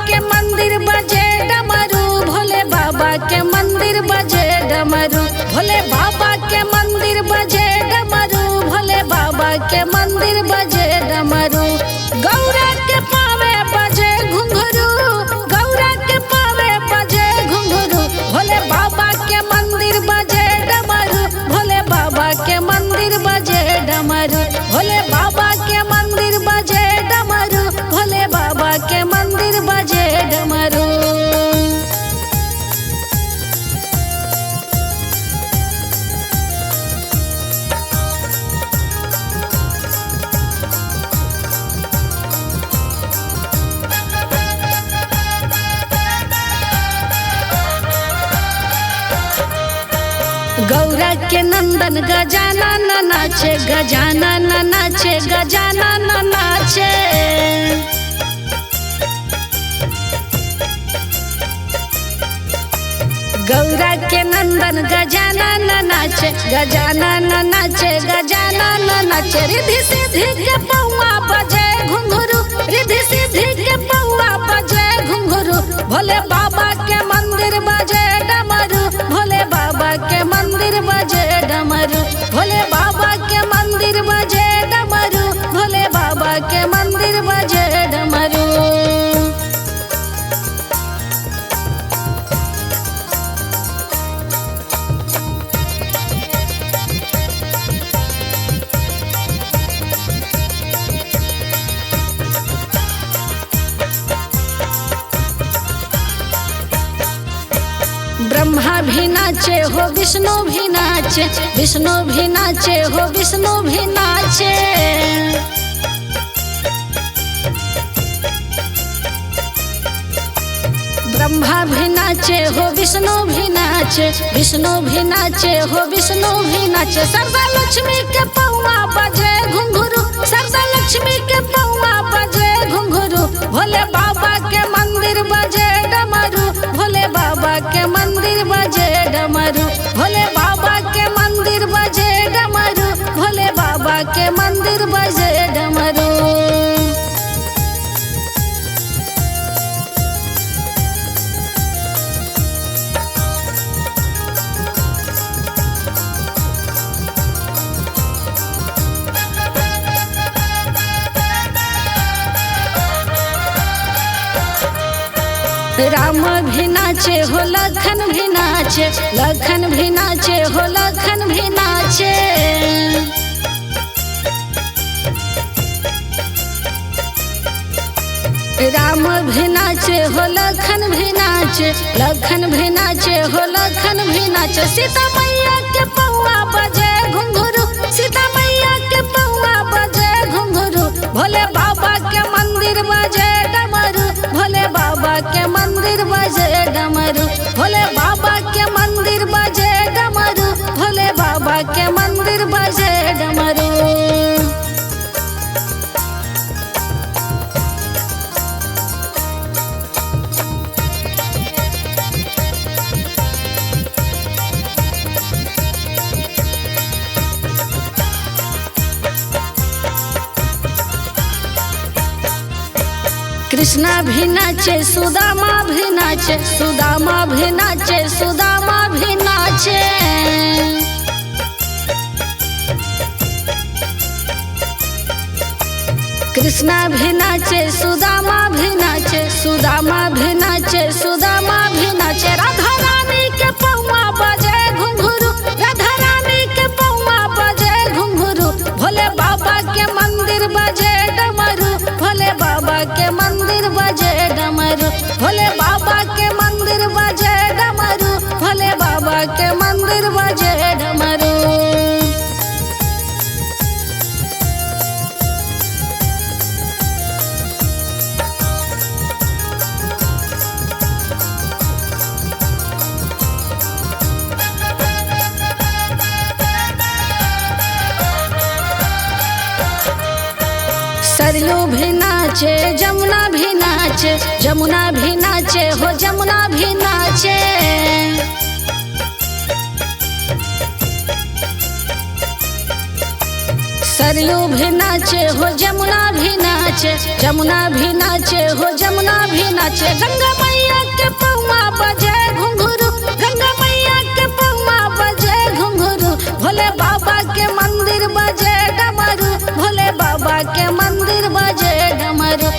के मंदिर बजे डमरू, भोले बाबा के मंदिर बजे डमरू, भोले बाबा के मंदिर बजे डमरू, भोले बाबा के मंदिर बजे डमरू। गौरा के पावे बजे घुंघरू, गौरा के पावे बजे घुंघरू, भोले बाबा के मंदिर बजे डमरू, भोले बाबा के मंदिर बजे डमरू, भोले बाबा के मंदिर बजे डमरू, भोले बाबा के मंदिर बजे डमरू। गौरा के नंदन गजानन नाचे, गजानन नाचे, गजानन नाचे। गौरा के नंदन गजानन नाचे, गजानन नाचे, गजानन नाचे। रिद्धि सिद्धि के पौआ बजे घुंघरू, रिद्धि सिद्धि के पौआ बजे घुंघरू, भोले बाबा के मंदिर बजे डमरू, भोले बाबा के मंदिर बजे डमरू, भोले बाबा के मंदिर बजे डमरू, भोले बाबा के मंदिर बजे डमरू। ब्रह्मा भी नाचे हो, विष्णु भी नाचे, विष्णु भी नाचे हो, विष्णु भी नाचे। ब्रह्मा भी नाचे हो, विष्णु भी नाचे, विष्णु भी नाचे हो, विष्णु भी नाचे। सरदा लक्ष्मी के पौआ बजे घुंघरू, सरदा लक्ष्मी के पौआ बजे घुंघरू, भोले बाबा के मंदिर बजे डमरू, भोले बाबा के मंदिर बजे डमरू, भोले बाबा के मंदिर बजे डमरू, भोले बाबा के मंदिर बजे डमरू। राम भी नाचे हो, लखन भी नाचे, लखन भी नाचे हो, लखन भी नाचे। राम भी नाचे हो, लखन भी नाचे, लखन भी नाचे हो, लखन भी नाचे। सीता मैया के पौआ बजे घुंघरू, सीता मैया के पौआ बजे घुंघरू, भोले बाबा के मंदिर बजे डमरू, भोले बाबा के मंदिर बजे डमरू, भोले बाबा के मंदिर बजे डमरू, भोले बाबा के मंदिर बजे डमरू। कृष्णा भी नाचे, सुदामा भी नाचे, सुदामा भी नाचे, सुदामा भी नाचे। कृष्णा भी नाचे, सुदामा भी नाचे, सुदामा भी नाचे, सुदामा भी नाचे। राधा रानी के पौआ बजे घुंघरू, राधा रानी के पौआ बजे घुंघरू, भोले बाबा के मंदिर बजे डमरू, भोले बाबा के मंदिर बजे डमरू, भोले बाबा के मंदिर बजे डमरू, भोले बाबा के मंदिर बजे डमरू। सरयू भी नाचे, जमुना भी नाचे, जमुना भी नाचे हो, जमुना भी नाचे। सरयू भी नाचे हो जमुना भी नाचे, जमुना भी नाचे हो जमुना भी नाचे। गंगा मैया के पौआ बजे घुंघरू, गंगा मैया के पौआ बजे घुंघरू। भोले बाबा के मंदिर बजे डमरू, भोले बाबा के मंदिर बजे डमरू।